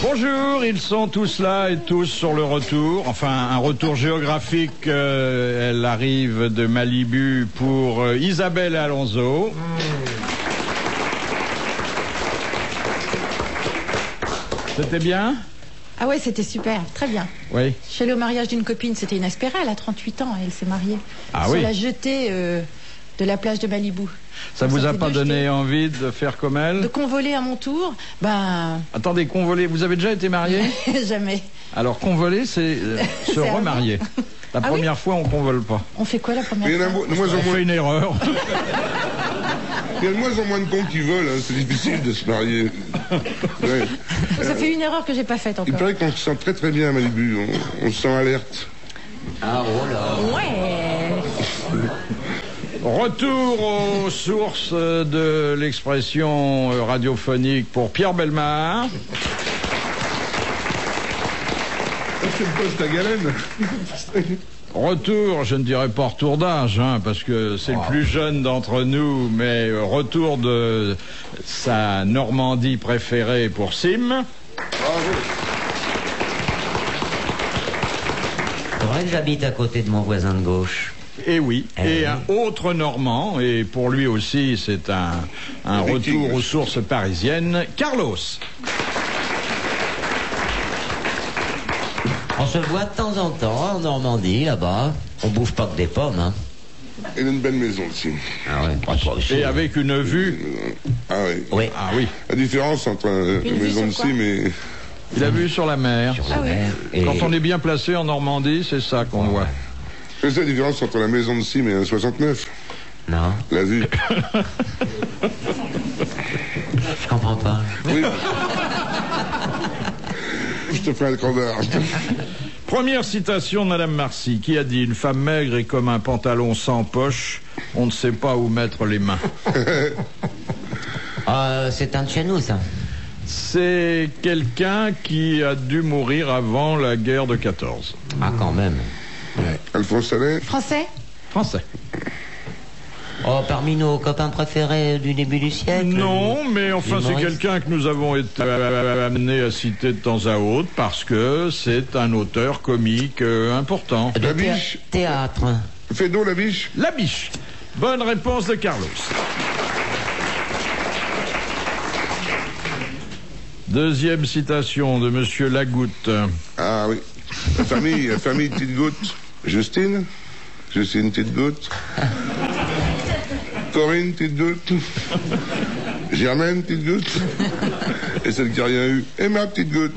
Bonjour, ils sont tous là et tous sur le retour. Enfin, un retour géographique. Elle arrive de Malibu pour Isabelle Alonso. C'était bien? Ah ouais, c'était super, très bien. Oui. Je suis allée au mariage d'une copine, c'était inespéré, elle a 38 ans, elle s'est mariée. Ah sur oui. la jetée de la plage de Malibu. Ça vous a pas donné envie de faire comme elle? De convoler à mon tour? Ben... Attendez, convoler, vous avez déjà été marié? Jamais. Alors convoler, c'est se remarier. La première fois, on convole pas. On fait quoi la première fois? On fait une erreur. Il y a de moins en moins de cons qui volent, hein. C'est difficile de se marier. Ouais. Ça fait une erreur que j'ai pas faite encore. Il paraît qu'on se sent très très bien à Malibu, on se sent alerte. Ah, oh là. Ouais. Retour aux sources de l'expression radiophonique pour Pierre Bellemare. C'est le poste à galène. Retour, je ne dirais pas retour d'âge, hein, parce que c'est le plus jeune d'entre nous, mais retour de sa Normandie préférée pour Sim. Bravo. C'est vrai que j'habite à côté de mon voisin de gauche. Et oui, et un autre Normand, et pour lui aussi c'est un retour aux sources parisiennes, Carlos. On se voit de temps en temps en Normandie, là-bas. On bouffe pas que des pommes, hein. Il a une belle maison aussi. Ah ouais, pas toi aussi. Et avec une vue. Ah oui. Oui. Ah oui. La différence entre une maison de cime et... Il a vue sur la mer. Sur la mer. Et... Quand on est bien placé en Normandie, c'est ça qu'on voit. C'est ça la différence entre la maison de cime et un 69. Non. La vue. Je comprends pas. Oui. Je te fais un crevard. Première citation de Madame Marcy, qui a dit: une femme maigre est comme un pantalon sans poche, on ne sait pas où mettre les mains. C'est un de chez nous, ça. C'est quelqu'un qui a dû mourir avant la guerre de 14. Ah, quand même. Ouais. Alphonse Allais. Français? Français. Oh, parmi nos copains préférés du début du siècle? Non, mais enfin c'est quelqu'un que nous avons été amenés à citer de temps à autre parce que c'est un auteur comique important. De La Biche. Théâtre. Fédot, la Biche. La Biche. Bonne réponse de Carlos. Deuxième citation de Monsieur Lagoutte. Ah oui. La famille Petite Goutte. Justine Petite Goutte. Corinne Petite Goutte. Germaine Petite Goutte. Et celle qui n'a rien eu. Emma Petite Goutte.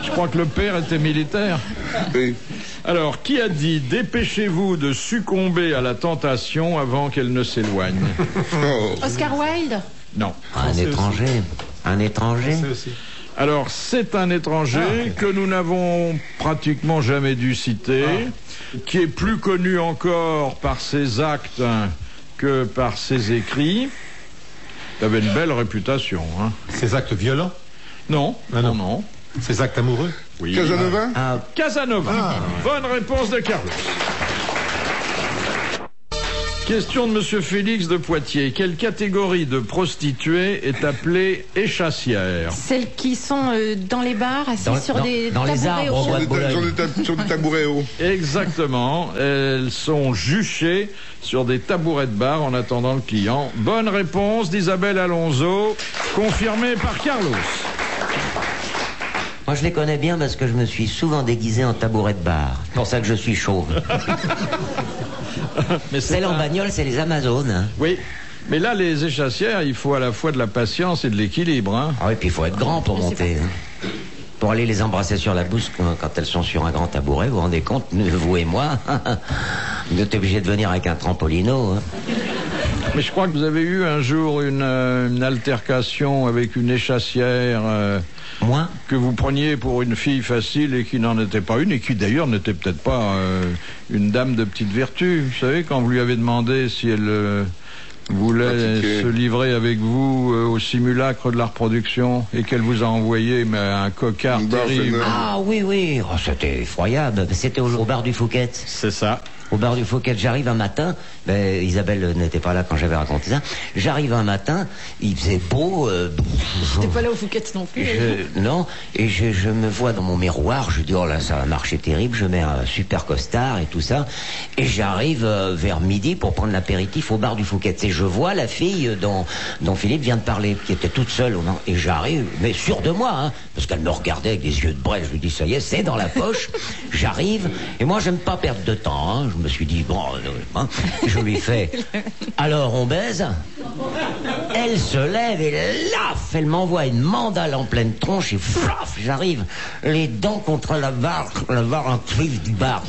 Je crois que le père était militaire. Oui. Alors, qui a dit: dépêchez-vous de succomber à la tentation avant qu'elle ne s'éloigne? Oh. Oscar Wilde? Non. Un étranger. Un étranger. Alors, c'est un étranger que nous n'avons pratiquement jamais dû citer, qui est plus connu encore par ses actes que par ses écrits. Il avait une belle réputation. Hein. Ses actes violents? Non, non. Ses actes amoureux? Oui. Casanova. Casanova. Bonne réponse de Carlos. Question de Monsieur Félix de Poitiers. Quelle catégorie de prostituées est appelée échassière? Celles qui sont dans les bars, assises sur des dans les tabourets arbres, hauts. au bois de Boulogne. Sur des tabourets hauts. Exactement. Elles sont juchées sur des tabourets de bar en attendant le client. Bonne réponse d'Isabelle Alonso, confirmée par Carlos. Moi, je les connais bien parce que je me suis souvent déguisé en tabouret de bar. C'est pour ça que je suis chauve. Mais Celles en bagnole, c'est les Amazones. Hein. Oui. Mais là, les échassières, il faut à la fois de la patience et de l'équilibre. Hein. Ah oui, puis il faut être grand pour monter. Hein. Pour aller les embrasser sur la bouche quand elles sont sur un grand tabouret, vous vous rendez compte, vous et moi, vous êtes obligés de venir avec un trampolino. Hein. Mais je crois que vous avez eu un jour une altercation avec une échassière Moi que vous preniez pour une fille facile et qui n'en était pas une, et qui d'ailleurs n'était peut-être pas une dame de petite vertu. Vous savez, quand vous lui avez demandé si elle voulait se livrer avec vous au simulacre de la reproduction et qu'elle vous a envoyé un cocard terrible. Ah oui, oui, oh, c'était effroyable. C'était au bar du Fouquet. C'est ça. au bar du Fouquet. J'arrive un matin, Isabelle n'était pas là quand j'avais raconté ça. J'arrive un matin, il faisait beau. J'étais pas là au Fouquet non plus. Non, et je me vois dans mon miroir, je dis oh là ça va marcher terrible, je mets un super costard et tout ça, et j'arrive vers midi pour prendre l'apéritif au bar du Fouquet. Et je vois la fille dont Philippe vient de parler, qui était toute seule, et j'arrive, mais sûre de moi, hein, parce qu'elle me regardait avec des yeux de brêle. Je lui dis ça y est, c'est dans la poche. J'arrive, et moi j'aime pas perdre de temps, hein. Je me suis dit bon, je lui fais alors on baise. Elle se lève et laf, elle m'envoie une mandale en pleine tronche et flaf, j'arrive les dents contre la barre en cuivre du bar,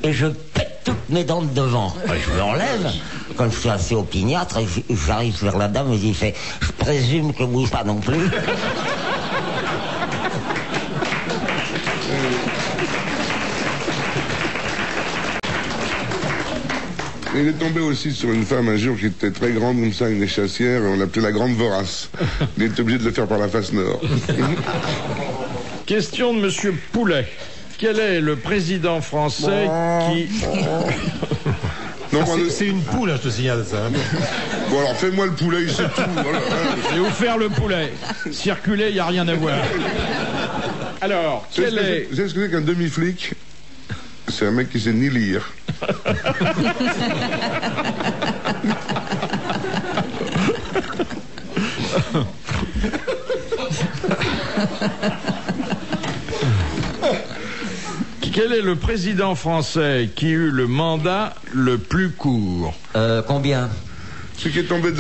et je pète toutes mes dents de devant. Je me relève, quand je suis assez opiniâtre, j'arrive vers la dame et j'y fais je présume que vous pas non plus. Il est tombé aussi sur une femme un jour qui était très grande comme ça, une échassière, et on l'appelait la Grande Vorace. Il est obligé de le faire par la face nord. Question de Monsieur Poulet. Quel est le président français qui... Non, c'est une poule, je te signale ça. Bon alors fais-moi le poulet, c'est tout. Voilà. Je vais vous faire le poulet. Circuler, il n'y a rien à voir. Alors, quel est... Vous savez ce que c'est qu'un demi-flic? C'est un mec qui sait ni lire. Quel est le président français qui eut le mandat le plus court? Combien? Celui qui est tombé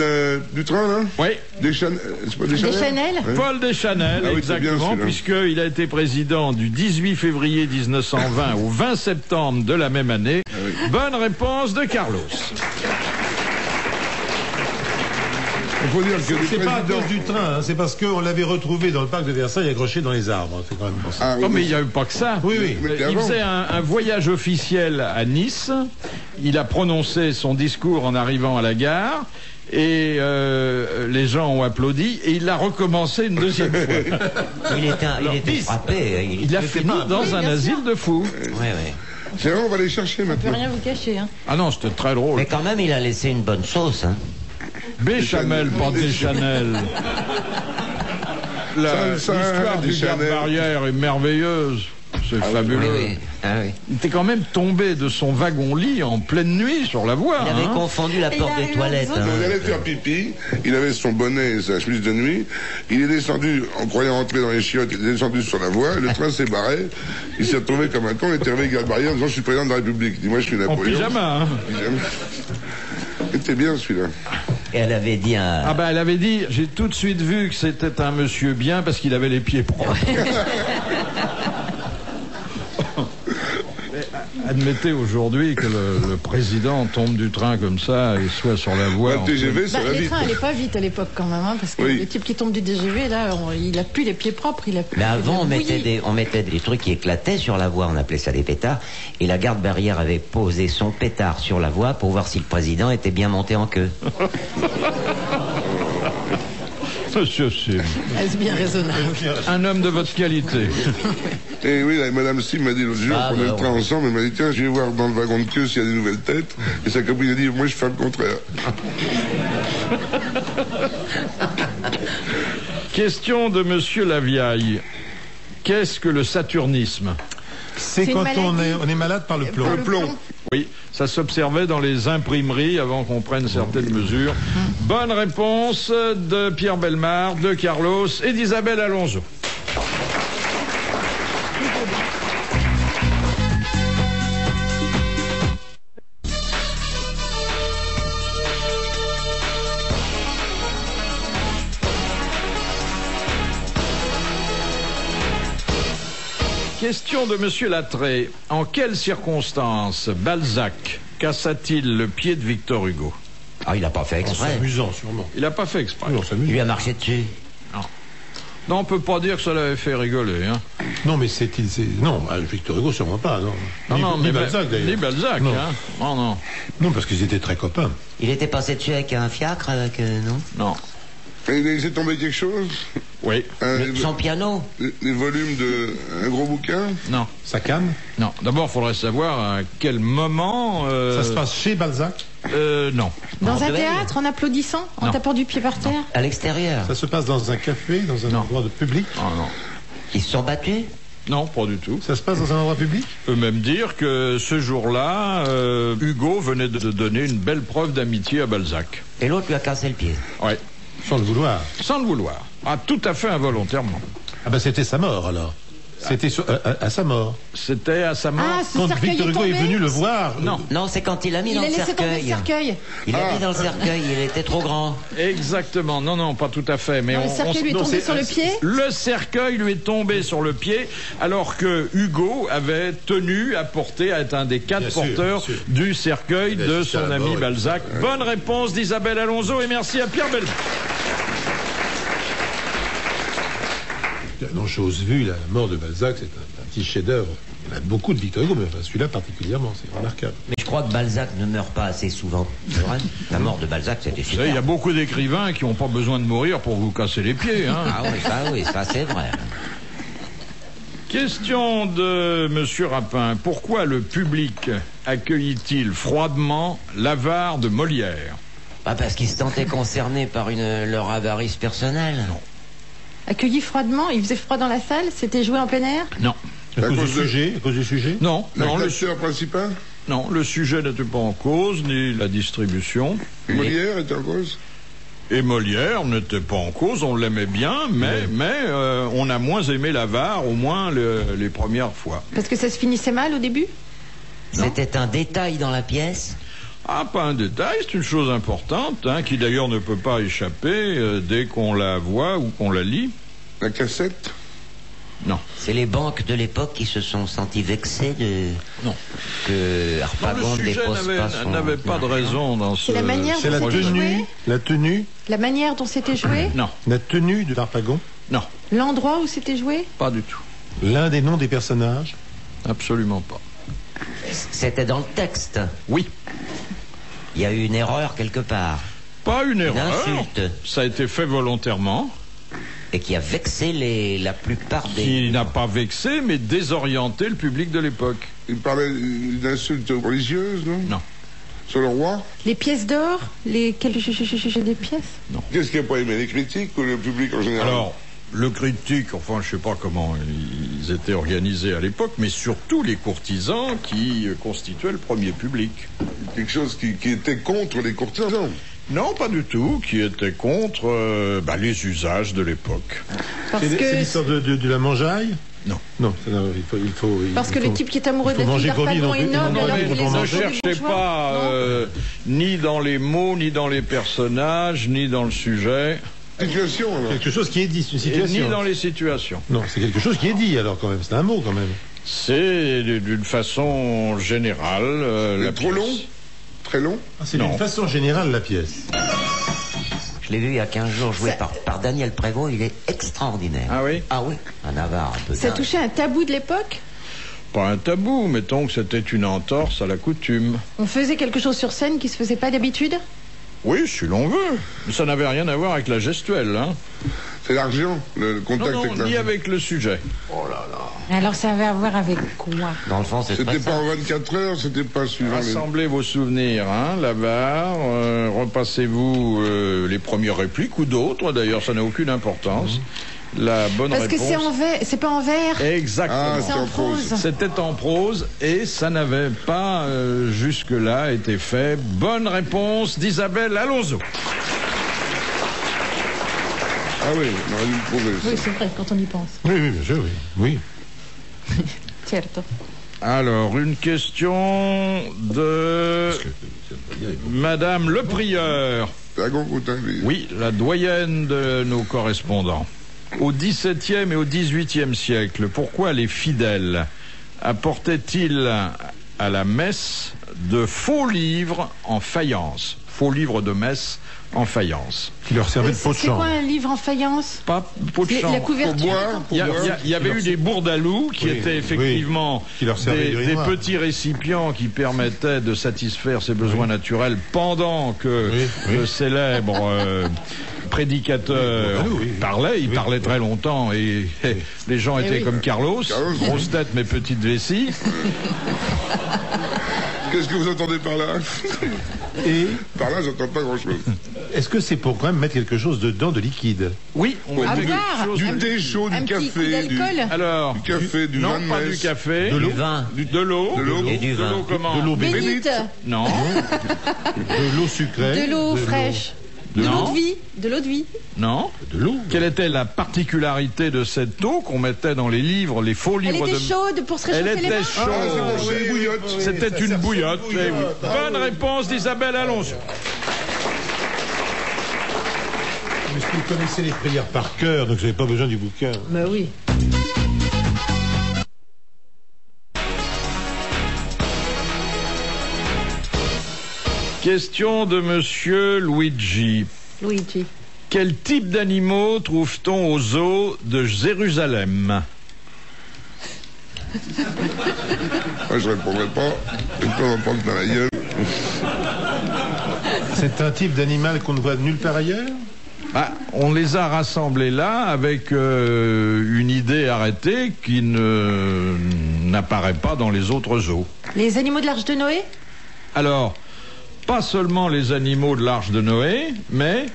du train, là? Oui. Deschanel. Ouais. Paul Deschanel, ah oui, exactement, puisqu'il a été président du 18 février 1920 au 20 septembre de la même année. Ah oui. Bonne réponse de Carlos. Il faut dire que c'est pas à cause du train, hein, c'est parce qu'on l'avait retrouvé dans le parc de Versailles accroché dans les arbres. C'est quand même pour ça. Ah, oui, mais il n'y a eu pas que ça. Oui, oui. Il faisait un voyage officiel à Nice. Il a prononcé son discours en arrivant à la gare. Et les gens ont applaudi et il l'a recommencé une deuxième fois. Il était frappé. Il a fini dans un asile de fous. Oui. C'est vrai, on va les chercher maintenant. On peut rien vous cacher, hein. Ah non, c'était très drôle. Mais quand même, il a laissé une bonne sauce, hein. Béchamel, pas Deschanel. L'histoire du garde-barrière est merveilleuse. C'est fabuleux. Oui. Ah, oui. Ah Il était quand même tombé de son wagon-lit en pleine nuit sur la voie. Il avait confondu la porte des toilettes. Hein. Il allait faire pipi, il avait son bonnet et sa chemise de nuit, il est descendu, en croyant entrer dans les chiottes, il est descendu sur la voie, le train s'est barré, il s'est retrouvé comme un con, il était arrivé à Garde-Barrière en disant je suis président de la République. Il dit moi je suis Napoléon. En pyjama, hein. C'était bien celui-là. Et elle avait dit un... Ah elle avait dit, j'ai tout de suite vu que c'était un monsieur bien parce qu'il avait les pieds propres. Admettez aujourd'hui que le président tombe du train comme ça et soit sur la voie. Le TGV, ça va vite. Les trains n'allaient pas vite à l'époque quand même, hein, parce que le type qui tombe du TGV, là, il a plus les pieds propres. Mais avant, on mettait des trucs qui éclataient sur la voie, on appelait ça des pétards, et la garde-barrière avait posé son pétard sur la voie pour voir si le président était bien monté en queue. Monsieur Sim. Est-ce bien raisonnable? Un homme de votre qualité. Et oui, Madame Sim m'a dit l'autre jour, on prenait le train ensemble, elle m'a dit tiens, je vais voir dans le wagon de queue s'il y a des nouvelles têtes. Et sa copine a dit moi je fais le contraire. Question de Monsieur Laviaille. Qu'est-ce que le saturnisme? C'est quand on est malade par le plomb. Le plomb. Oui, ça s'observait dans les imprimeries avant qu'on prenne certaines mesures. Bonne réponse de Pierre Bellemare, de Carlos et d'Isabelle Alonso. Question de Monsieur Lattré. En quelles circonstances Balzac cassa-t-il le pied de Victor Hugo? Ah, il n'a pas fait exprès. C'est amusant, sûrement. Il n'a pas fait exprès. Non, c'est Il amusant. lui a marché dessus. Non, on peut pas dire que ça l'avait fait rigoler. Hein. Non, mais non, Victor Hugo, sûrement pas, non. Ni Balzac, d'ailleurs. Ni Balzac, non. hein. Non. Non, parce qu'ils étaient très copains. Il était passé dessus avec un fiacre, non? Non. Et il a laissé tomber quelque chose? Oui. Son piano? Les volumes de... un gros bouquin? Non. Sa canne? Non. D'abord, il faudrait savoir à quel moment... Ça se passe chez Balzac? Non. Dans un théâtre, en applaudissant, en tapant du pied par terre? À l'extérieur? Ça se passe dans un café, dans un endroit de public? Non. Ils se sont battus? Non, pas du tout. Ça se passe dans un endroit public? On peut même dire que ce jour-là, Hugo venait de donner une belle preuve d'amitié à Balzac. Et l'autre lui a cassé le pied? Oui. Sans le vouloir? Sans le vouloir. Ah, tout à fait involontairement. Ah ben c'était sa mort alors. C'était à sa mort. C'était à sa mort. Ah, ce Quand cercueil Victor est Hugo tombé? est venu le voir. Non, c'est quand il l'a mis Il dans a le laissé tomber le cercueil. Il l'a mis dans le cercueil, il était trop grand. Exactement. Non, pas tout à fait. Mais Non, le cercueil lui est tombé sur le pied? Le cercueil lui est tombé sur le pied, alors que Hugo avait tenu à porter, à être un des 4 porteurs du cercueil de son ami Balzac. Bonne réponse d'Isabelle Alonso et merci à Pierre Belmont. Non, chose vue, la mort de Balzac, c'est un petit chef-d'œuvre. Il y en a beaucoup de Victor Hugo, mais enfin, celui-là particulièrement, c'est remarquable. Mais je crois que Balzac ne meurt pas assez souvent. C'est vrai? La mort de Balzac, c'était Vous savez, super. il y a beaucoup d'écrivains qui n'ont pas besoin de mourir pour vous casser les pieds. Hein. Ah oui, ça c'est vrai. Question de Monsieur Rapin. Pourquoi le public accueillit-il froidement l'avare de Molière? Parce qu'ils se sentaient concernés par leur avarice personnelle. Non. Accueilli froidement, il faisait froid dans la salle, c'était joué en plein air? Non. À cause du sujet? Non. L'acteur principal? Non, le sujet n'était pas en cause, ni la distribution. Molière était en cause? Et Molière n'était pas en cause, on l'aimait bien, mais on a moins aimé l'avare, au moins les premières fois. Parce que ça se finissait mal au début? C'était un détail dans la pièce? Ah, pas un détail, c'est une chose importante, qui d'ailleurs ne peut pas échapper dès qu'on la voit ou qu'on la lit. La cassette? Non. C'est les banques de l'époque qui se sont sentis vexés que Harpagon dépose pas son... n'avait pas de raison dans ce... C'est la manière dont c'était joué? La tenue? La manière dont c'était joué? Non. La tenue de Harpagon? Non. L'endroit où c'était joué? Pas du tout. L'un des noms des personnages? Absolument pas. C'était dans le texte? Oui. Il y a eu une erreur quelque part? Pas une erreur. Insulte. Ça a été fait volontairement. Et qui a vexé la plupart des... Qui n'a pas vexé, mais désorienté le public de l'époque. Il parlait d'insultes religieuses, non? Non. Sur le roi? Les pièces d'or? Des pièces? Non. Qu'est-ce qui n'a pas aimé? Les critiques ou le public en général? Alors, le critique, enfin, je sais pas comment ils étaient organisés à l'époque, mais surtout les courtisans qui constituaient le premier public. Quelque chose qui était contre les courtisans? Non, pas du tout, qui était contre les usages de l'époque. C'est l'histoire de la mangeaille? Non. Non, il faut... Parce que le type qui est amoureux de la fille d'Harpagon est noble, alors que les autres ne cherchez pas ni dans les mots, ni dans les personnages, ni dans le sujet. Situation, alors. Quelque chose qui est dit, c'est une situation. Et ni dans les situations. Non, c'est quelque chose qui est dit, alors, quand même. C'est un mot, quand même. C'est d'une façon générale. Trop long? Très long? C'est d'une façon générale, la pièce. Je l'ai vu il y a 15 jours joué par Daniel Prévost, il est extraordinaire. Ah oui? Ah oui, un avare un peu. Ça touchait un tabou de l'époque? Pas un tabou, mettons que c'était une entorse à la coutume. On faisait quelque chose sur scène qui se faisait pas d'habitude? Oui, si l'on veut. Mais ça n'avait rien à voir avec la gestuelle, hein. C'est l'argent, le contact avec l'argent. Ni avec le sujet. Oh là là. Alors ça avait à voir avec quoi? Dans le fond, c'est C'était pas en 24 heures, c'était pas suivant Rassemblez vos souvenirs, l'avare, repassez-vous les premières répliques ou d'autres, d'ailleurs, ça n'a aucune importance. La bonne réponse... réponse... Parce que c'est pas en vers? Exactement. Ah, c'est en prose. C'était en prose et ça n'avait pas jusque-là été fait. Bonne réponse d'Isabelle Alonso. Ah oui, on aurait dû le prouver. Oui, c'est vrai, quand on y pense. Oui, bien sûr, oui. Certo. Alors, une question de Madame Le Prieur. Oui, la doyenne de nos correspondants. Au XVIIe et au XVIIIe siècle, pourquoi les fidèles apportaient-ils à la messe de faux livres en faïence? Faux livres de messe en faïence. Qui leur servait de pot de C'est chambre. quoi un livre en faïence? Pas pot de chambre. La couverture. Il y avait eu des bourdalous qui étaient effectivement des petits récipients qui permettaient de satisfaire ses besoins naturels pendant que le célèbre prédicateur parlait, il parlait très longtemps et les gens étaient comme Carlos, grosse tête mais petite vessie. Qu'est-ce que vous entendez par là? Et par là, j'entends pas grand-chose. est-ce que c'est pour quand même mettre quelque chose dedans de liquide? Oui, on met du thé chaud, du café, du alors du café, du non, vin de pas messe. du café, De l'eau. de l'eau, Et du vin. comment? De l'eau Bénite. Non, de l'eau sucrée. De l'eau fraîche. De l'eau de vie. De l'eau de vie. non. De l'eau. Quelle était la particularité de cette eau qu'on mettait dans les livres, les faux Elle livres était de... chaude pour se Elle réchauffer les était mains. chaude. C'est une bouillotte. C'était une bouillotte. Eh oui. Bonne réponse d'Isabelle Alonso. Mais si vous connaissez les prières par cœur, donc vous n'avez pas besoin du bouquin. Bah oui. Question de Monsieur Luigi. Luigi. Quel type d'animaux trouve-t-on aux zoos de Jérusalem? Moi, je répondrai pas. Je peux m'en prendre dans la gueule. C'est un type d'animal qu'on ne voit nulle part ailleurs? Ah, on les a rassemblés là avec une idée arrêtée qui n'apparaît pas dans les autres zoos. Les animaux de l'Arche de Noé? Alors, pas seulement les animaux de l'Arche de Noé, mais...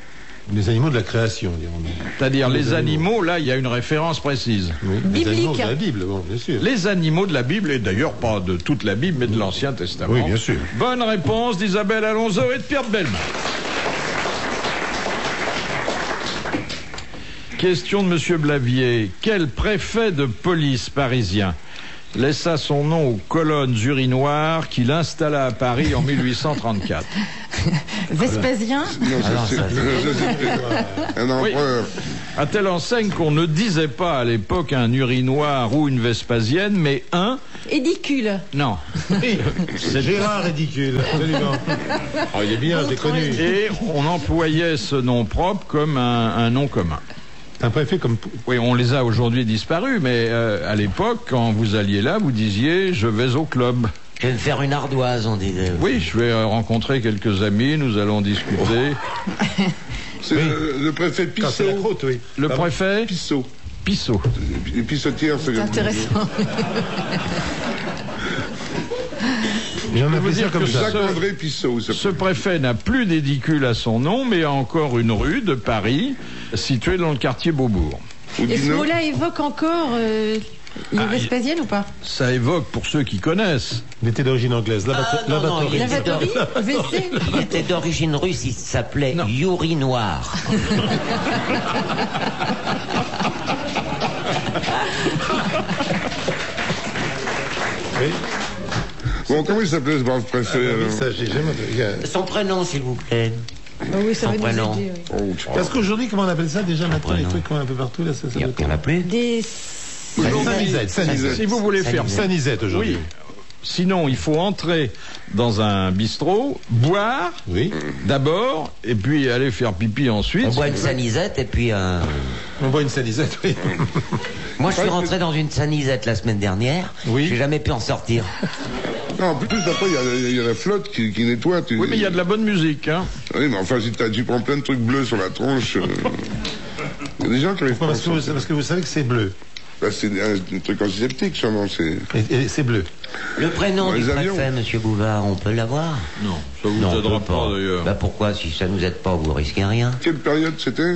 Les animaux de la création, dirons-nous. C'est-à-dire les animaux, là, il y a une référence précise. Oui, les Biblique. animaux de la Bible, bon, bien sûr. Les animaux de la Bible, et d'ailleurs pas de toute la Bible, mais de l'Ancien Testament. Oui, bien sûr. Bonne réponse d'Isabelle Alonso et de Pierre Bellemare. Question de Monsieur Blavier. Quel préfet de police parisien laissa son nom aux colonnes urinoirs qu'il installa à Paris en 1834? Vespasien? Non, c'était un empereur. À telle enseigne qu'on ne disait pas à l'époque un urinoir ou une vespasienne, mais un... Édicule. Non. C'est Gérard ridicule, absolument. Oh, il est bien, je l'ai connu. Et on employait ce nom propre comme un nom commun. Un préfet comme... Oui, on les a aujourd'hui disparus, mais à l'époque, quand vous alliez là, vous disiez « je vais au club ». Je vais me faire une ardoise, on disait. Oui, je vais rencontrer quelques amis, nous allons discuter. C'est le préfet Quand c'est la Pissot. croûte, oui. Le préfet Pissot. Pissot. Les pissotières, C'est intéressant. J'en peux vous appelle ça dire comme que ça. Jacques-André Pissot. Ce préfet n'a plus d'édicule à son nom, mais a encore une rue de Paris, située dans le quartier Beaubourg. Et ce mot-là évoque encore les Vespasiennes ou pas? Ça évoque, pour ceux qui connaissent, Il était d'origine anglaise. non, il était Lavatory? WC? Il était d'origine russe, il s'appelait Yuri Noir. Oui. Bon, comment il s'appelait ce brave préfet alors? Ça, j'ai jamais... Son prénom, s'il vous plaît. Ah oui, ça Son va nous prénom. aider. Oui. Oh, Parce qu'aujourd'hui, comment on appelle ça déjà maintenant, les trucs qu'on a un peu partout, là, ça Il doit n'y en a plus. Des... Sanisette. si vous voulez faire... Sanisette aujourd'hui. Oui. Sinon, il faut entrer dans un bistrot, boire Oui. d'abord, et puis aller faire pipi ensuite. On boit une sanisette et puis... On boit une sanisette, oui. Moi, je suis rentré dans une sanisette la semaine dernière. Oui. J'ai jamais pu en sortir. non, en plus, après, il y a la flotte qui nettoie. Oui, mais il y a de la bonne musique, hein. Oui, mais enfin, si tu prends plein de trucs bleus sur la tronche... Il y a des gens qui arrivent pas à Parce que vous savez que c'est bleu. Bah, c'est un truc antiseptique, sûrement. Et c'est bleu. Le prénom Dans du les avions. préfet, monsieur Bouvard, on peut l'avoir? Non, ça vous on aidera peut pas, d'ailleurs. Bah pourquoi? Si ça nous aide pas, vous risquez rien. Quelle période c'était?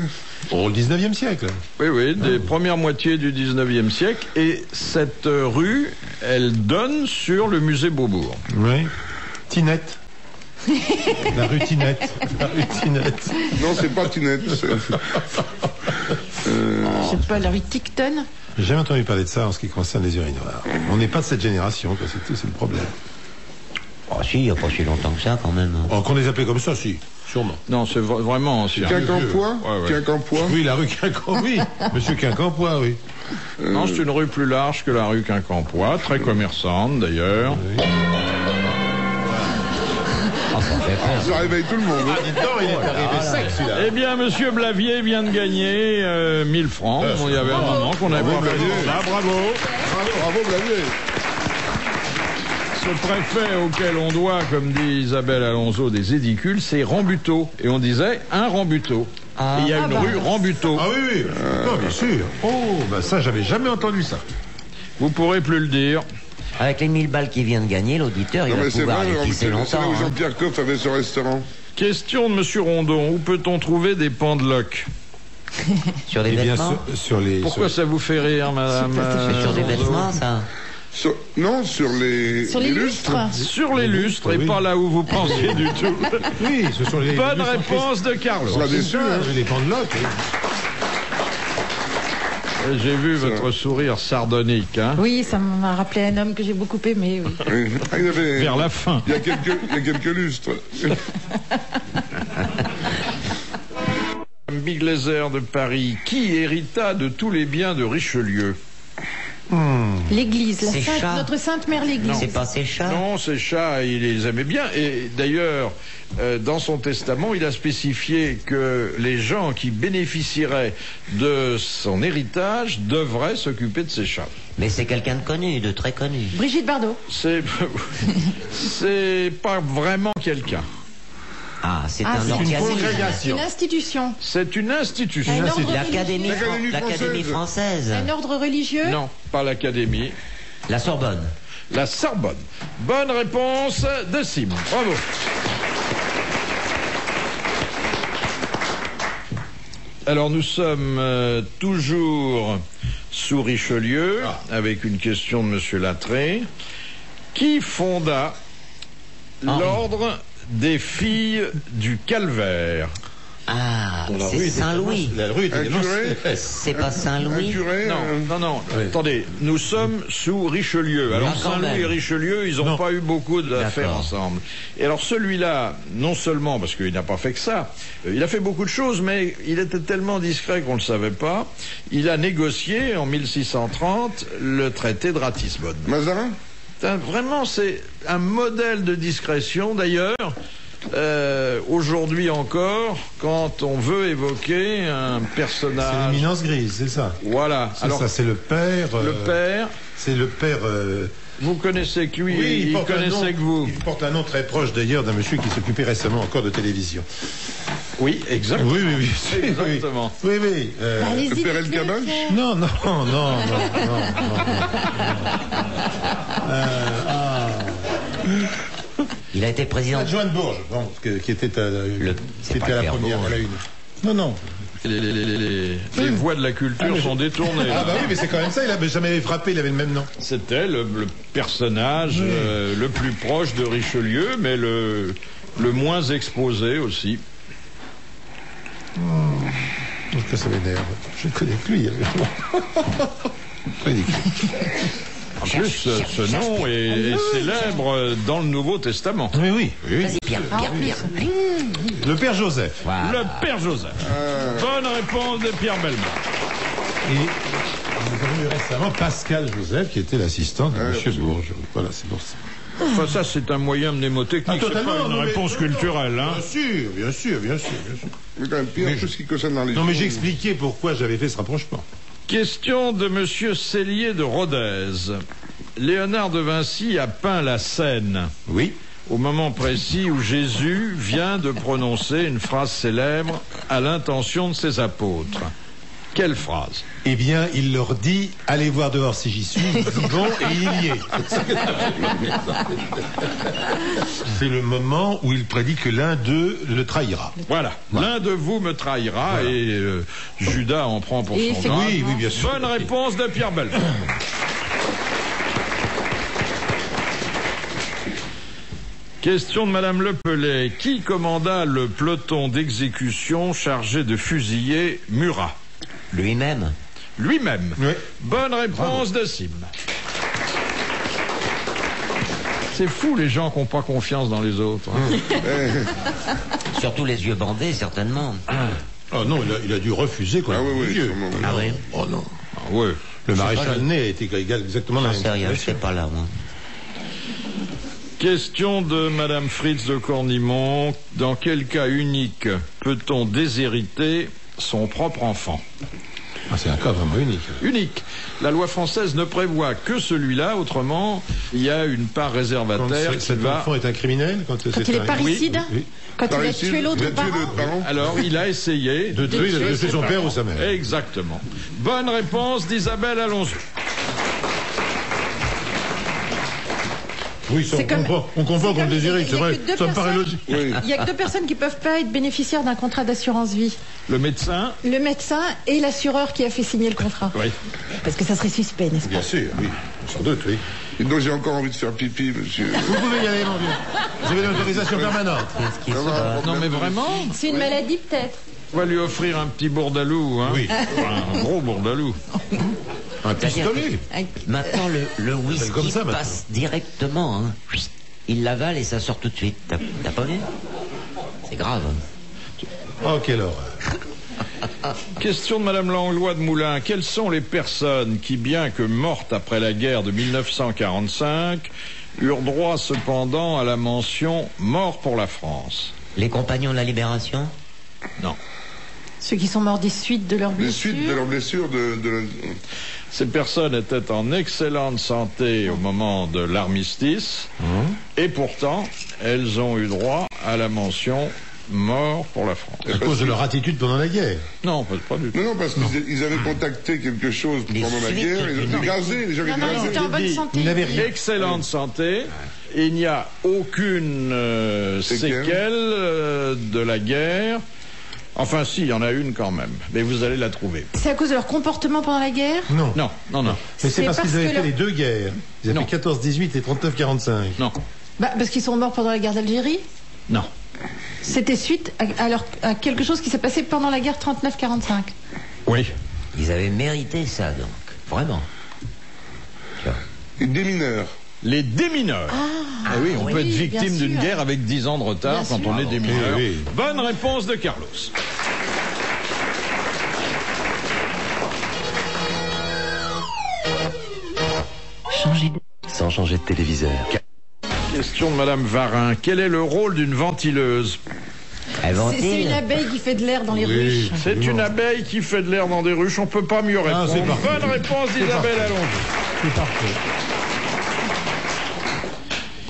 Au 19e siècle. Oui, oui, des premières moitiés du 19e siècle. Et cette rue, elle donne sur le musée Beaubourg. Oui. Tinette. La rue Tinette. La rue Tinette. Non, c'est pas Tinette. Je sais pas, la rue Ticton? J'ai jamais entendu parler de ça en ce qui concerne les urinoirs. On n'est pas de cette génération, quoi, c'est tout, c'est le problème. Oh si, il n'y a pas si longtemps que ça, quand même. Oh, qu'on les appelait comme ça, si, sûrement. Non, c'est vraiment ancien. Quincampoix? Ouais, ouais. Quincampoix? Oui, la rue Quincampoix, oui. Monsieur Quincampoix, oui. Non, c'est une rue plus large que la rue Quincampoix, très commerçante d'ailleurs. Oui. Ça réveille tout le monde. hein. il est arrivé sec, celui-là. Eh bien, monsieur Blavier vient de gagner 1000 francs. Bon, il y avait un moment qu'on avait pas fait Blavier. ça. Bravo. Bravo, Blavier. Ce préfet auquel on doit, comme dit Isabelle Alonso, des édicules, c'est Rambuteau. Et on disait un Rambuteau. Et il y a une rue Rambuteau. Ah oui, non, bien sûr. Oh, bah ça, j'avais jamais entendu ça. Vous pourrez plus le dire. Avec les 1000 balles qu'il vient de gagner, l'auditeur, il va pouvoir aller pisser longtemps. C'est là où Jean-Pierre Coff avait son restaurant. Question de Monsieur Rondon. Où peut-on trouver des pendeloques? Sur les vêtements. Pourquoi ça vous fait rire, madame? C'est sur des vêtements, ça. Non, sur les lustres. Sur les lustres, et pas là où vous pensiez du tout. Oui, ce sont les... Bonne réponse de Carlos. On sera déçu, hein. Les pendeloques. J'ai vu votre sourire sardonique, hein. Oui, ça m'a rappelé un homme que j'ai beaucoup aimé. Oui. Oui. Ah, il avait... Vers la fin. Il y a quelques lustres. Biglézer de Paris, qui hérita de tous les biens de Richelieu? L'église, Ses chats. notre Sainte Mère l'Église. C'est pas ses chats. Non, ses chats, il les aimait bien. Et d'ailleurs, dans son testament, il a spécifié que les gens qui bénéficieraient de son héritage devraient s'occuper de ses chats. Mais c'est quelqu'un de connu, de très connu. Brigitte Bardot. C'est pas vraiment quelqu'un. Ah, c'est Ah, un c'est organisme. une institution. C'est une institution. Un ordre L'Académie religieux. l'Académie française. Un ordre religieux. Non, pas l'Académie. La Sorbonne. La Sorbonne. Bonne réponse de Simon. Bravo. Alors nous sommes toujours sous Richelieu, avec une question de Monsieur Lattré. Qui fonda l'ordre des filles du Calvaire? Ah, c'est Saint-Louis. La rue était C'est pas Saint-Louis. Non. Attendez, nous sommes sous Richelieu. Alors Saint-Louis et Richelieu, ils n'ont pas eu beaucoup d'affaires ensemble. Et alors celui-là, non seulement parce qu'il n'a pas fait que ça, il a fait beaucoup de choses, mais il était tellement discret qu'on ne le savait pas. Il a négocié en 1630 le traité de Ratisbonne. Mazarin? Vraiment, c'est un modèle de discrétion. D'ailleurs, aujourd'hui encore, quand on veut évoquer un personnage... C'est l'éminence grise, c'est ça. Voilà. Alors ça, c'est le père... Le père... C'est le père... Vous connaissez que lui, oui, il connaissait que vous. Il porte un nom très proche d'ailleurs d'un monsieur qui s'occupait récemment encore de télévision. Oui, exactement. Oui. Exactement. Oui. Le père El Kabbach? Non. Il a été président. Joanne Bourges, qui était à la première, à la une. Non. Les voies de la culture sont détournées. Ah bah oui, mais c'est quand même ça, il n'avait jamais frappé, il avait le même nom. C'était le personnage le plus proche de Richelieu, mais le moins exposé aussi. Que ça m'énerve. Je ne connais plus. Ridicule. En plus, ce nom est célèbre dans le Nouveau Testament. Oui. Vas-y, Pierre. Le père Joseph. Voilà. Le père Joseph. Bonne réponse de Pierre Bellemare. Et nous avons eu récemment Pascal Joseph, qui était l'assistant de M. Bourges. Voilà, c'est pour ça. Enfin, ça, c'est un moyen mnémotechnique, c'est pas une réponse culturelle. Hein. Bien sûr. Mais quand même pire, tout ce qui concerne dans les... Non, mais j'ai expliqué pourquoi j'avais fait ce rapprochement. Question de Monsieur Cellier de Rodez. Léonard de Vinci a peint la scène. Oui. Au moment précis où Jésus vient de prononcer une phrase célèbre à l'intention de ses apôtres. Quelle phrase? Eh bien, il leur dit, allez voir dehors si j'y suis, ils y vont et il y est. C'est le moment où il prédit que l'un d'eux le trahira. Voilà. L'un de vous me trahira et Judas en prend pour son grade. Oui, bien sûr. Bonne réponse de Pierre Bellemare. Question de Madame Lepelay. Qui commanda le peloton d'exécution chargé de fusiller Murat? Lui-même. Lui-même. Oui. Bonne réponse de Sim. C'est fou les gens qui n'ont pas confiance dans les autres. Hein. Surtout les yeux bandés, certainement. Oh non, il a dû refuser quoi. Ah oui, sûrement. Ah oui. Oh non. Ah ouais. Le maréchal Ney a été exactement la J'en même sais rien, je situation. sais pas là, moi. Question de Madame Fritz de Cornimont. Dans quel cas unique peut-on déshériter son propre enfant? Ah, c'est un cas vraiment unique. Unique. La loi française ne prévoit que celui-là, autrement, il y a une part réservataire qui cet va... enfant est un criminel, quand il est parricide, oui. quand il a tué l'autre parent. Alors, il a essayé de tuer son père ou sa mère. Exactement. Bonne réponse d'Isabelle Alonso. Oui, ça, on comprend qu'on le désirait, c'est vrai, ça me paraît logique. Oui. Il n'y a que 2 personnes qui ne peuvent pas être bénéficiaires d'un contrat d'assurance vie. Le médecin. Le médecin et l'assureur qui a fait signer le contrat. Oui. Parce que ça serait suspect, n'est-ce pas? Bien sûr, oui, sans doute, oui. Et donc j'ai encore envie de faire pipi, monsieur. Vous pouvez y aller, mon vieux. Vous avez l'autorisation permanente. Non, mais vraiment, C'est une maladie, peut-être. on va lui offrir un petit bourdalou, hein. Oui. Un gros bourdalou. Un pistolet. Maintenant, le whisky comme ça, maintenant. passe directement. Hein. Il l'avale et ça sort tout de suite. T'as pas vu? C'est grave. Oh, quelle horreur. Question de Madame Langlois de Moulins. Quelles sont les personnes qui, bien que mortes après la guerre de 1945, eurent droit cependant à la mention « mort pour la France » ? Les compagnons de la Libération? Non. Ceux qui sont morts des suites de leurs Les blessures. suites de leurs blessures Ces personnes étaient en excellente santé au moment de l'armistice, et pourtant, elles ont eu droit à la mention « mort pour la France ». À cause de leur attitude pendant la guerre. Non, pas du tout. Non, parce qu'ils avaient contacté quelque chose pendant la guerre, ils ont été gazés, les gens étaient Non, ils étaient en bonne santé. Ils n'avaient rien. Excellente santé, et il n'y a aucune séquelle de la guerre. Enfin, si, il y en a une quand même, mais vous allez la trouver. C'est à cause de leur comportement pendant la guerre? Non. Non. Mais c'est parce qu'ils avaient fait leur- les 2 guerres. Ils avaient fait 14-18 et 39-45. Non. Parce qu'ils sont morts pendant la guerre d'Algérie? Non. C'était suite à quelque chose qui s'est passé pendant la guerre 39-45. Oui. Ils avaient mérité ça, donc. Vraiment. Et des mineurs. Les démineurs. Eh oui, on peut être bien victime sûr. d'une guerre avec 10 ans de retard Bien quand sûr. on est démineur. Oui, oui. Bonne réponse de Carlos. Sans changer de téléviseur. Question de Madame Varin. Quel est le rôle d'une ventileuse? Elle C'est ventile. une abeille qui fait de l'air dans les ruches. C'est une abeille qui fait de l'air dans des ruches. On peut pas mieux répondre. c'est parfait. Bonne réponse d'Isabelle Alonso. C'est parfait.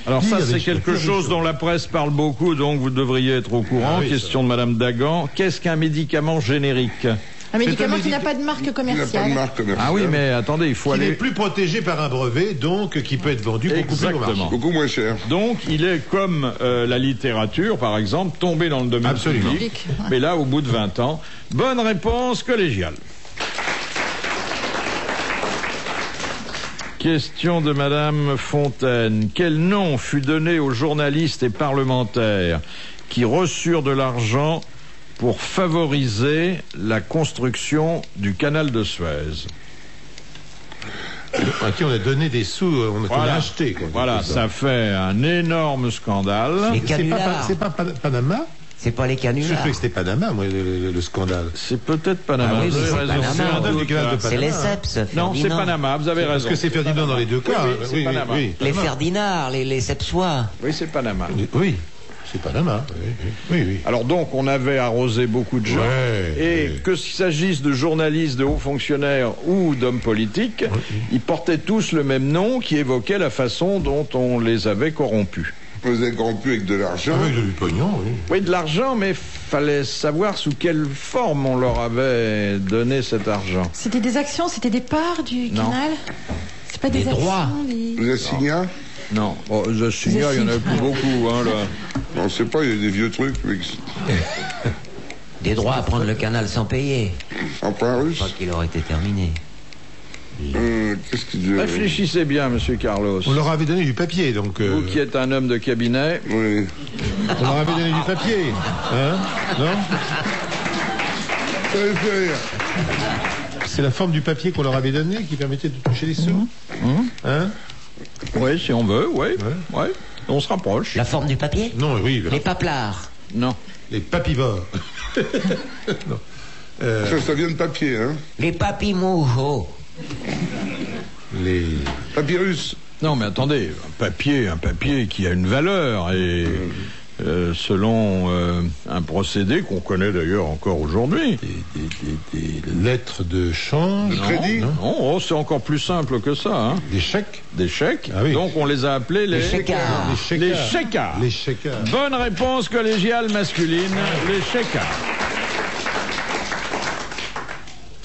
Alors Il y ça, a des c'est choses, quelque il y a des chose choses. dont la presse parle beaucoup, donc vous devriez être au courant. Ah oui, Question de Madame Dagan. Qu'est-ce qu'un médicament générique? Un médicament un qui n'a pas de marque Il n'a pas de commerciale. marque commerciale. Ah oui, mais attendez, il faut Il n'est aller... plus protégé par un brevet, donc qui peut être vendu beaucoup plus au marché. Exactement. Beaucoup moins cher. Donc, il est comme la littérature, par exemple, tombé dans le domaine Absolument. public, mais là, au bout de 20 ans. Bonne réponse collégiale. Question de Madame Fontaine. Quel nom fut donné aux journalistes et parlementaires qui reçurent de l'argent pour favoriser la construction du canal de Suez? À qui on a donné des sous, qu'on a acheté. Quoi, Voilà, ça fait un énorme scandale. Les C'est canulars. pas Panama? C'est pas les Je canulars. sais que c'était Panama, moi, le scandale. C'est peut-être Panama. Ah oui, vous mais avez c'est raison. Panama. C'est un Scandale doute, du canal de là. Panama. C'est les Seps. Non, c'est Ferdinand. Panama, vous avez Parce raison. que c'est Ferdinand dans les deux cas. Oui, c'est Panama. Les Panama. Ferdinand, les Sepsois. Oui, c'est Panama. Oui, c'est Panama. Oui. Alors donc, on avait arrosé beaucoup de gens. Ouais, et ouais. que s'il s'agisse de journalistes, de hauts fonctionnaires ou d'hommes politiques, ils portaient tous le même nom qui évoquait la façon dont on les avait corrompus. On les a corrompus avec de l'argent. Avec du pognon, oui. Oui, de l'argent, mais fallait savoir sous quelle forme on leur avait donné cet argent. C'était des actions, c'était des parts du Non. canal? C'est pas des Des actions, droits. Les assignats. Non, oh, The Signa, il y en avait plus beaucoup, hein, là. On ne sait pas, il y a des vieux trucs. Des droits à prendre le canal sans payer. Emprunt russe. Je crois qu'il aurait été terminé. Qu'est-ce qu'il dit Réfléchissez bien, Monsieur Carlos. On leur avait donné du papier, donc... Vous qui êtes un homme de cabinet, Oui. On leur avait donné du papier. Hein? Non? Ça les fait rire. C'est la forme du papier qu'on leur avait donné qui permettait de toucher les sous. Hein? oui, si on veut, oui. Ouais. On se rapproche. La forme du papier? Non, oui. Les paplards. Non. Les papivores. Non. Ça vient de papier, hein. Les papimouhos. Les... Papyrus. Non, mais attendez, un papier qui a une valeur et selon un procédé qu'on connaît d'ailleurs encore aujourd'hui. Des lettres de change. De crédit. Non, c'est encore plus simple que ça. Hein. Des chèques. Des chèques. Ah oui. Donc on les a appelés les chécards. Les chécards. Les chécards. Bonne réponse collégiale masculine, les chécards.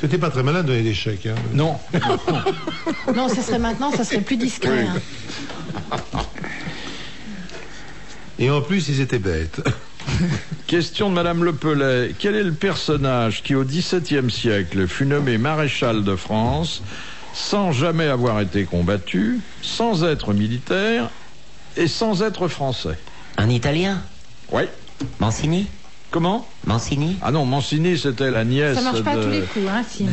C'était pas très malin de donner des chèques. Hein. Non. Non, ça serait maintenant, ça serait plus discret. Hein. Et en plus, ils étaient bêtes. Question de Madame Le Pellet. Quel est le personnage qui, au XVIIe siècle, fut nommé maréchal de France sans jamais avoir été combattu, sans être militaire et sans être français? Un Italien? Oui. Mancini? Comment? Mancini? Ah non, Mancini, c'était la nièce Ça marche pas à tous les coups, hein, sinon.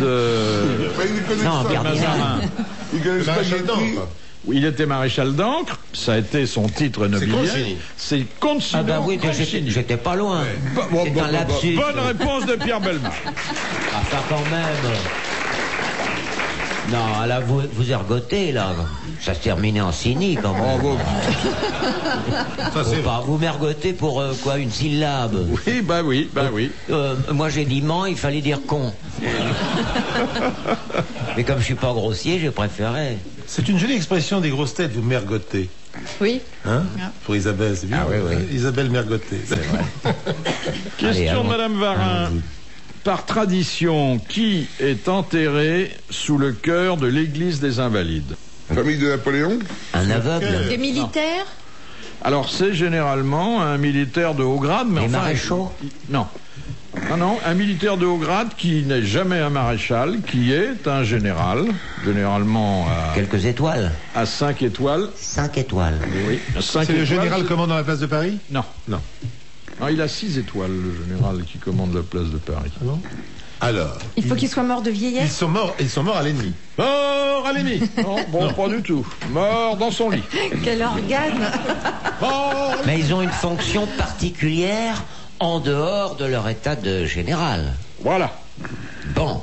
Non, Cardinal. Il connaît pas Maréchal d'Ancre. Il était maréchal d'Ancre, ça a été son titre nobiliaire. C'est Concini. Ah bah oui, j'étais pas loin. C'est un lapsus. Bonne réponse de Pierre Bellemare. Ah, ça quand même. Non, là, vous ergotez, là. Ça se terminait en Cini, quand même. Ça, c'est Pas, vous m'ergotez pour, quoi, une syllabe. Oui, bah oui. Moi, j'ai dit ment, il fallait dire con. Mais comme je suis pas grossier, j'ai préféré. C'est une jolie expression des grosses têtes, vous mergotez. Oui. Hein? Ah. Pour Isabelle, c'est bien. Ah oui, oui. Isabelle mergotée. C'est vrai. Question Allez, de Madame Varin. Par tradition, qui est enterré sous le chœur de l'église des Invalides? Famille de Napoléon. Un aveugle. Des militaires? Alors, c'est généralement un militaire de haut grade, mais Les enfin... maréchaux? Non. Non, un militaire de haut grade qui n'est jamais un maréchal, qui est un général, généralement Quelques étoiles. à 5 étoiles. 5 étoiles. Oui, 5 C'est le général commandant la place de Paris? Non. Non. Non, il a 6 étoiles, le général qui commande la place de Paris. Ah bon? Alors, Il faut qu'il soit mort de ils vieillesse? sont morts à l'ennemi. Mort à l'ennemi. Non, pas du tout. Mort dans son lit. Quel organe! Mais ils ont une fonction particulière en dehors de leur état de général. Voilà. Bon.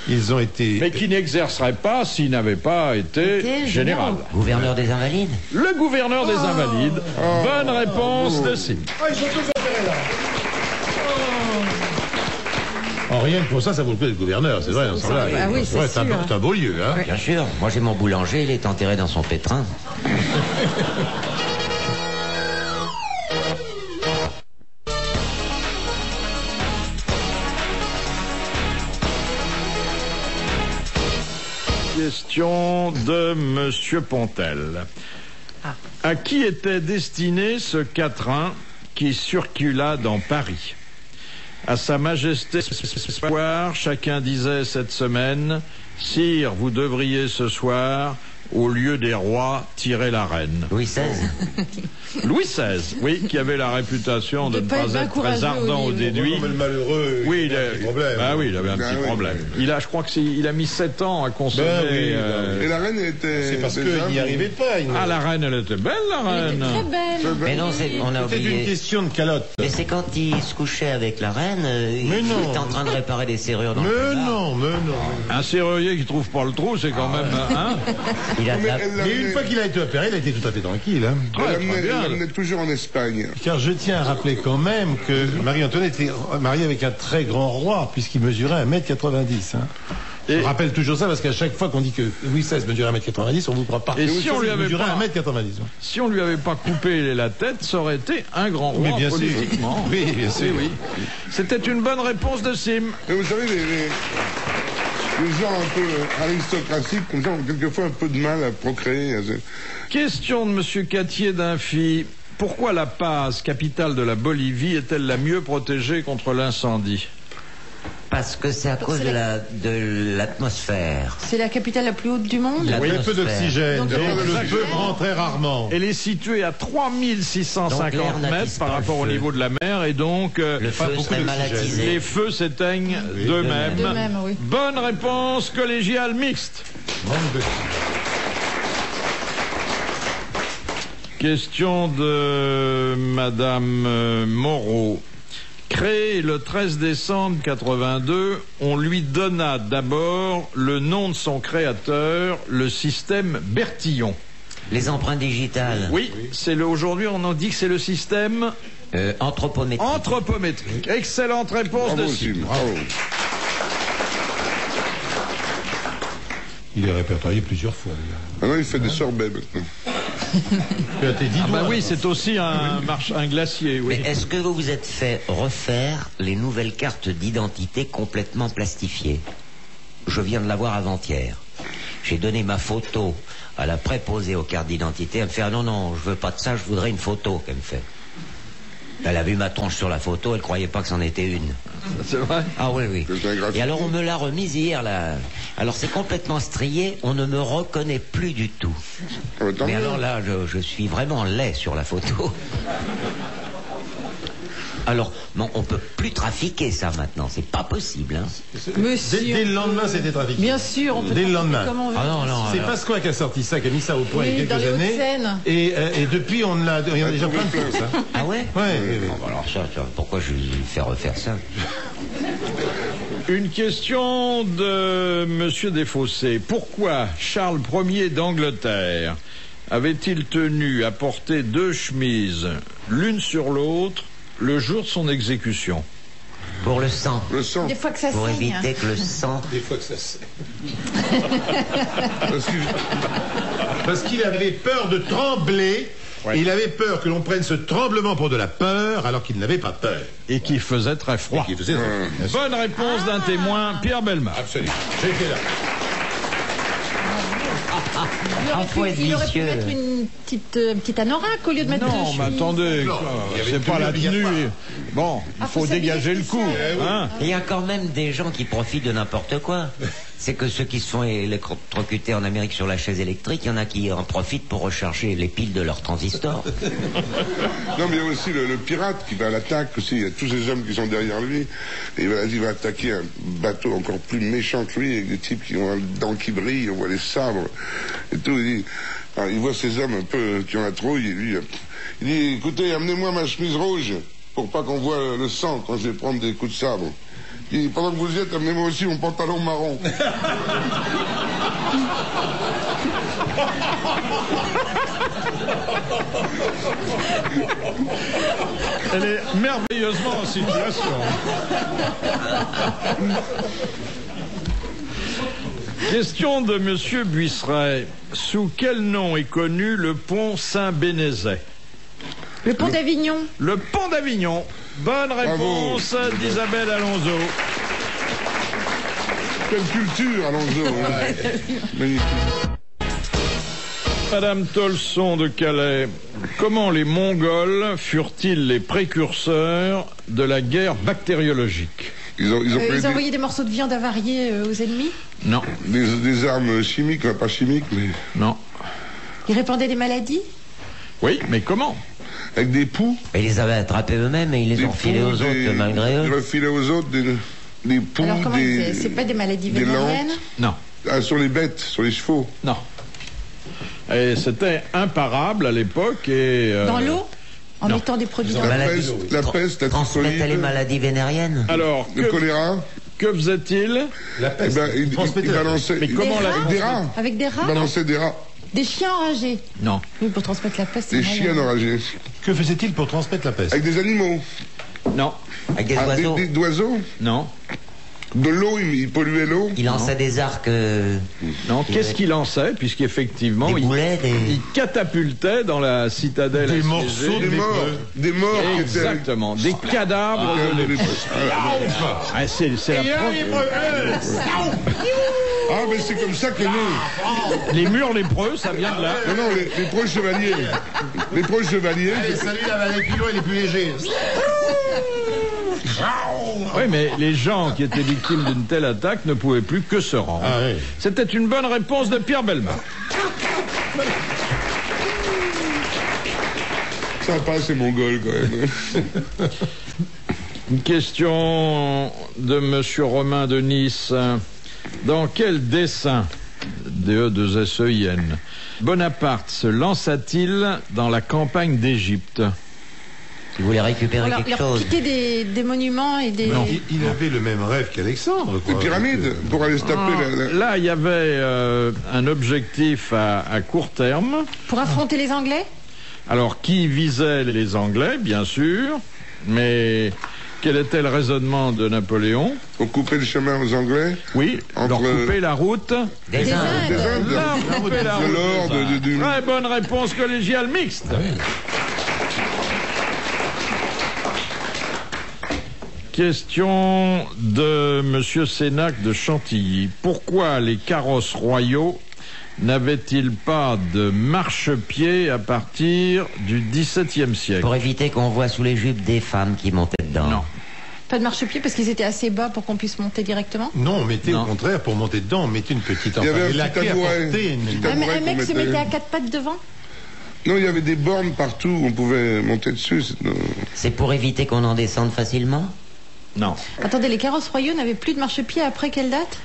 Ils ont été... Mais qui n'exercerait pas s'il n'avait pas été général. Gouverneur des Invalides? Le gouverneur des Invalides. Bonne réponse de Sim. Oh, rien que pour ça, ça vaut le coup d'être gouverneur, c'est vrai. Ah oui, c'est sûr. C'est un beau lieu, hein. Bien sûr. Moi, j'ai mon boulanger, il est enterré dans son pétrin. Question de Monsieur Pontel. À qui était destiné ce quatrain qui circula dans Paris? À Sa Majesté ce soir, chacun disait cette semaine: Sire, vous devriez ce soir, au lieu des rois, tirer la reine. Louis XVI. Louis XVI, oui, qui avait la réputation de ne pas être très ardent au déduit. Mais le malheureux, Oui, il a un petit problème. Bah oui, il avait un petit problème. Je crois qu'il a mis 7 ans à consommer. Ben oui, Et la reine était. C'est parce déjà- qu'il n'y arrivait pas. Ah, la reine, elle était belle, la Elle reine. était très belle. Mais non, on a C'était une oublié. question de calotte. Mais c'est quand il se couchait avec la reine, Mais il non. était en train de réparer des serrures dans le Mais plumard. non. Un serrurier qui trouve pas le trou, c'est quand même... Hein. Il a de Mais la- elle Mais une l'amenait- fois qu'il a été opéré, il a été tout à fait tranquille. Hein. elle l'amenait toujours en Espagne. Car je tiens à rappeler quand même que Marie-Antoinette était mariée avec un très grand roi, puisqu'il mesurait 1m90. Hein. Je rappelle toujours ça parce qu'à chaque fois qu'on dit que Louis XVI mesurait 1m90, on vous croit pas. Et Louis si on XVI lui avait mesurait pas- 1m90. Si on lui avait pas coupé la tête, ça aurait été un grand roi Mais bien sûr. politiquement. Oui, bien sûr. Oui. C'était une bonne réponse de Sim. Mais vous savez, les gens un peu aristocratiques, comme ça, ont quelquefois un peu de mal à procréer. Question de Monsieur Cattier d'Infi. Pourquoi La Paz, capitale de la Bolivie, est-elle la mieux protégée contre l'incendie? Parce que c'est à cause de l'atmosphère. C'est la capitale la plus haute du monde? La- Très peu L'atmosphère. d'oxygène, Donc, donc le l'oxygène. feu prend très rarement. Elle est située à 3650 Donc, l'air mètres n'attise par pas rapport le au feu. niveau de la mer et donc Le pas feu beaucoup serait mal d'oxygène. attisé. les feux s'éteignent d'eux-mêmes. D'eux-mêmes, oui. Bonne réponse collégiale mixte. Manque de- Question de Madame Moreau. Créé le 13 décembre 82, on lui donna d'abord le nom de son créateur, le système Bertillon. Les empreintes digitales. Oui, aujourd'hui on en dit que c'est le système anthropométrique. Anthropométrique. Excellente réponse de Sim. Bravo. Il est répertorié plusieurs fois. Maintenant, il fait des sorbets maintenant. Oui, c'est aussi un glacier. Oui. Mais est-ce que vous vous êtes fait refaire les nouvelles cartes d'identité complètement plastifiées? Je viens de l'avoir avant-hier. J'ai donné ma photo à la préposée aux cartes d'identité. Elle me fait « Ah non, je veux pas de ça, je voudrais une photo » qu'elle me fait. Elle a vu ma tronche sur la photo, elle croyait pas que c'en était une. C'est vrai? Ah oui. Et alors on me l'a remise hier là. Alors c'est complètement strié, on ne me reconnaît plus du tout. Mais alors là, je suis vraiment laid sur la photo. Alors, non, on peut plus trafiquer ça maintenant, c'est pas possible. Hein. Dès le lendemain, c'était trafiqué. Bien sûr, on peut. Dès le lendemain. Ah non, c'est Pasqua qui a sorti ça, qui a mis ça au point il y a quelques années. Et depuis, il y en a déjà plein de choses. Hein. Ah ouais? Ouais. Bon, alors ça, pourquoi je lui fais refaire ça? Une question de Monsieur Desfossés. Pourquoi Charles Ier d'Angleterre avait-il tenu à porter 2 chemises, l'une sur l'autre, le jour de son exécution? Pour le sang. Le sang. Des fois que ça Pour saigne. éviter que le sang... Des fois que ça saigne. Parce qu'il avait peur de trembler. Ouais. Et il avait peur que l'on prenne ce tremblement pour de la peur, alors qu'il n'avait pas peur. Et qu'il faisait très froid. Bonne réponse d'un témoin, Pierre Bellemare. Absolument. J'étais là. Il aurait pu mettre une petite anorak au lieu de mettre Non, mais attendez, c'est pas la tenue. Bon, il faut dégager le coup. Hein. Il y a quand même des gens qui profitent de n'importe quoi. C'est que ceux qui se font électrocuter en Amérique sur la chaise électrique, il y en a qui en profitent pour recharger les piles de leurs transistors. Non, mais il y a aussi le pirate qui va à l'attaque aussi. Il y a tous ces hommes qui sont derrière lui. Et il va attaquer un bateau encore plus méchant que lui, avec des types qui ont les dents qui brillent, on voit les sabres et tout. Il voit ces hommes un peu qui ont la trouille. Et lui, il dit, écoutez, amenez-moi ma chemise rouge pour pas qu'on voit le sang quand je vais prendre des coups de sabre. Et pendant que vous y êtes, amenez-moi aussi mon pantalon marron. Elle est merveilleusement en situation. Question de Monsieur Buisseret. Sous quel nom est connu le pont Saint-Bénézet? Le pont d'Avignon. Le pont d'Avignon. Bonne réponse d'Isabelle Alonso. Quelle culture, Alonso. Magnifique. Madame Tolson de Calais, comment les Mongols furent-ils les précurseurs de la guerre bactériologique? Ils ont envoyé des morceaux de viande avariés aux ennemis? Non. Des armes chimiques, pas chimiques, mais... Non. Ils répandaient des maladies? Oui, mais comment? Avec des poux. Et ils les avaient attrapés eux-mêmes et ils les ont filés aux autres malgré eux. Ils ont filé aux autres des poux, alors comment c'est pas des maladies vénériennes? Non. Ah, sur les bêtes, sur les chevaux? Non. Et c'était imparable à l'époque et... Dans l'eau? En mettant des produits dans l'eau? La peste, la transmettait les maladies vénériennes. Alors, le choléra? Que faisait-il? La peste. Il balançait... Mais comment avec des rats? Avec des rats? Il balançait des rats. Des chiens enragés? Non. Oui, pour transmettre la peste. Des chiens enragés. Que faisait-il pour transmettre la peste? Avec des animaux? Non. Avec des oiseaux? Des oiseaux? Non. De l'eau, il polluait l'eau? Il lançait des arcs... Non, qu'est-ce qu'il lançait? Puisqu'effectivement, il catapultait dans la citadelle. Des morceaux de des morts. Exactement. Des cadavres de lépreux. C'est la preuve. Ah, mais c'est comme ça que nous... Les murs lépreux, ça vient de là. Non, les preux chevaliers. Les preux chevaliers... Salut, la valette kilo, il est plus léger. Oui, mais les gens qui étaient victimes d'une telle attaque ne pouvaient plus que se rendre. Ah, oui. C'était une bonne réponse de Pierre Bellemare. Sympa, c'est mongol, quand même. Une question de Monsieur Romain de Nice. Dans quel dessein, DE2SEIN, Bonaparte se lança-t-il dans la campagne d'Égypte? Il voulait récupérer quelque leur chose. piquer des monuments et des... Non, il avait le même rêve qu'Alexandre. Les pyramides, pour aller se taper Là, il y avait un objectif à court terme. Pour affronter les Anglais? Alors, qui visait les Anglais, bien sûr, mais quel était le raisonnement de Napoléon? Pour couper le chemin aux Anglais. Oui, leur couper la route. Des Indes. Leur couper la route. De l'or, Très bonne réponse collégiale mixte. Question de Monsieur Sénac de Chantilly. Pourquoi les carrosses royaux n'avaient-ils pas de marchepied à partir du XVIIe siècle? Pour éviter qu'on voit sous les jupes des femmes qui montaient dedans. Non. Pas de marchepied parce qu'ils étaient assez bas pour qu'on puisse monter directement? Non, on mettait au contraire, pour monter dedans, on mettait une petite... Il y avait un la petit clé à tabouret. porter, Un mec se mettait à 4 pattes devant? Non, il y avait des bornes partout où on pouvait monter dessus. C'est pour éviter qu'on en descende facilement? Non. Attendez, les carrosses royaux n'avaient plus de marchepied après quelle date?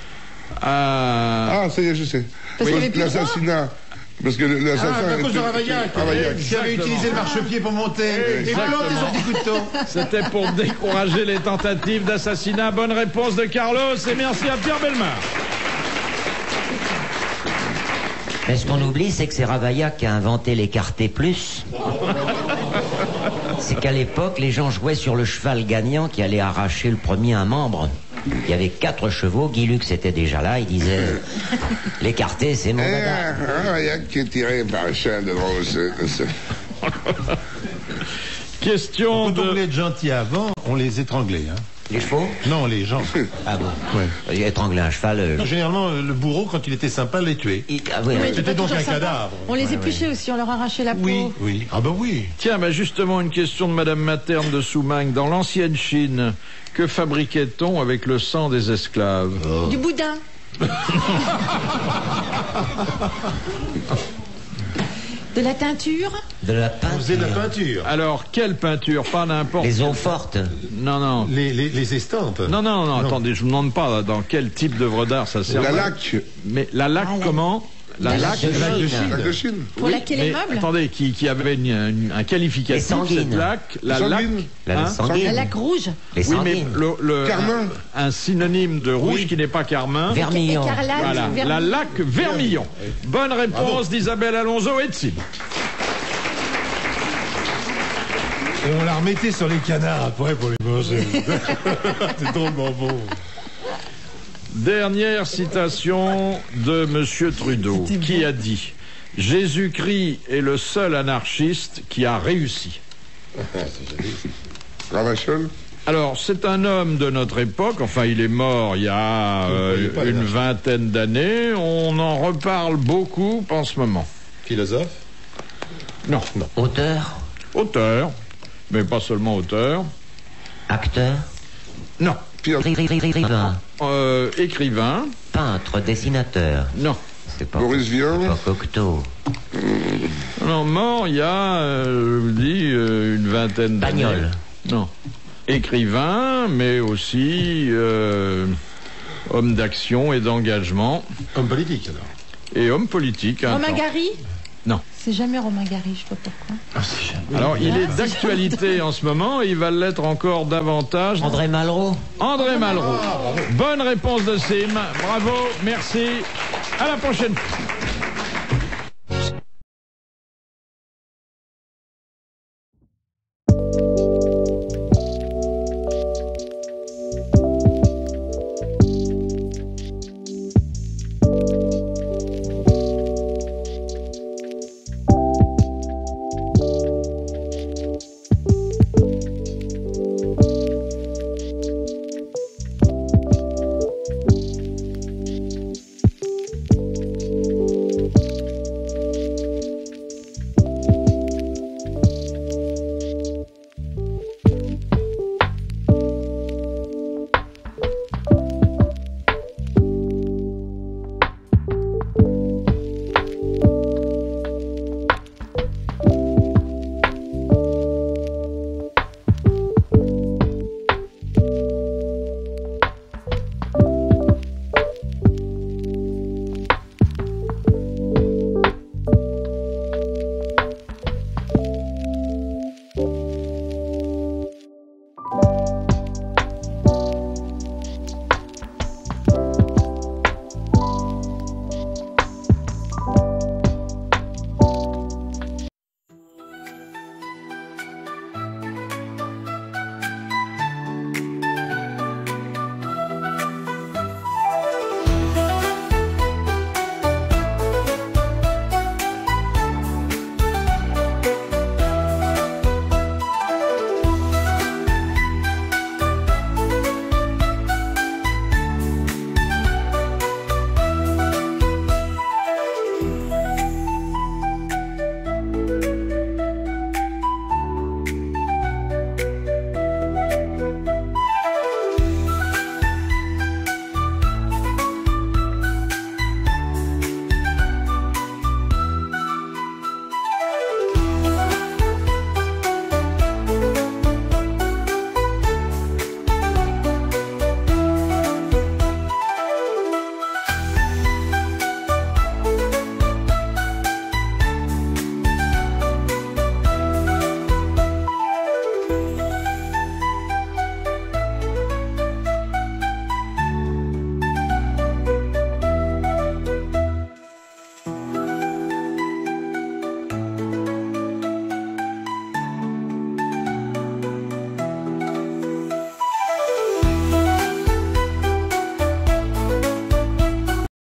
Ah, ça y est, je sais. Parce qu'il y avait plus de l'assassinat. Parce que l'assassin... à cause de Ravaillac. Qui avait utilisé le marchepied pour monter. Et planter son petit couteau. C'était pour décourager les tentatives d'assassinat. Bonne réponse de Carlos et merci à Pierre Bellemare. Mais ce qu'on oublie, c'est que c'est Ravaillac qui a inventé l'écarté plus. C'est qu'à l'époque, les gens jouaient sur le cheval gagnant qui allait arracher le premier un membre. Il y avait 4 chevaux, Guy Lux était déjà là, il disait l'écarté, c'est mon dada. Ravaillac qui est tiré par un chien de rose. Question Quand on de... voulait être gentil avant, on les étranglait. Hein. Les chevaux? Non, les gens. Ah bon? Ouais. Étrangler un cheval... Généralement, le bourreau, quand il était sympa, les tuait. Ah oui, Mais oui. C'était pas donc toujours un sympa. cadavre. On les épluchait aussi, on leur arrachait la peau. Oui, oui. Ah ben oui. Tiens, justement, une question de Madame Materne de Soumagne. Dans l'ancienne Chine, que fabriquait-on avec le sang des esclaves? Du boudin. De la teinture. De la On faisait de la peinture. peinture. Alors, quelle peinture? Pas n'importe. Les eaux fortes. Non, non. Les estampes. Non, attendez, je vous demande pas dans quel type d'œuvre d'art ça sert. La laque. Mais la laque, Ah, la- comment? La laque. Lac de Chine. Laque de Chine. Pour laquer les Mais meubles. attendez, qui avait un qualificatif, Les sanguines. cette laque, la Sanguine. laque. La hein sanguine. La laque rouge. Les Oui, mais sanguines. Carmin. un synonyme de rouge qui n'est pas carmin. Vermillon. Écarlate. Voilà, vermillon. la laque Vermillon. Bonne réponse d'Isabelle Alonso et de Sim. Et on la remettait sur les canards après pour les manger. C'est drôlement beau. Dernière citation de Monsieur Trudeau, qui a dit « Jésus-Christ est le seul anarchiste qui a réussi ». Ravachol. Alors, c'est un homme de notre époque, enfin il est mort il y a une vingtaine d'années, on en reparle beaucoup en ce moment. Philosophe. Non, Auteur. auteur, mais pas seulement auteur, Acteur. non, Écrivain. Écrivain, Peintre. Dessinateur. non. C'est pas, Boris Vian. pas Cocteau. Non, mort il y a, je vous dis, une vingtaine d'années. Pagnol. Non. Écrivain, mais aussi homme d'action et d'engagement. Homme politique alors. Et homme politique. un Romain temps. Gary. Non. C'est jamais Romain Gary, je sais pas pourquoi. Alors, il est d'actualité en ce moment et il va l'être encore davantage. André Malraux. André Malraux. Bonne réponse de Sim. Bravo, merci. À la prochaine fois.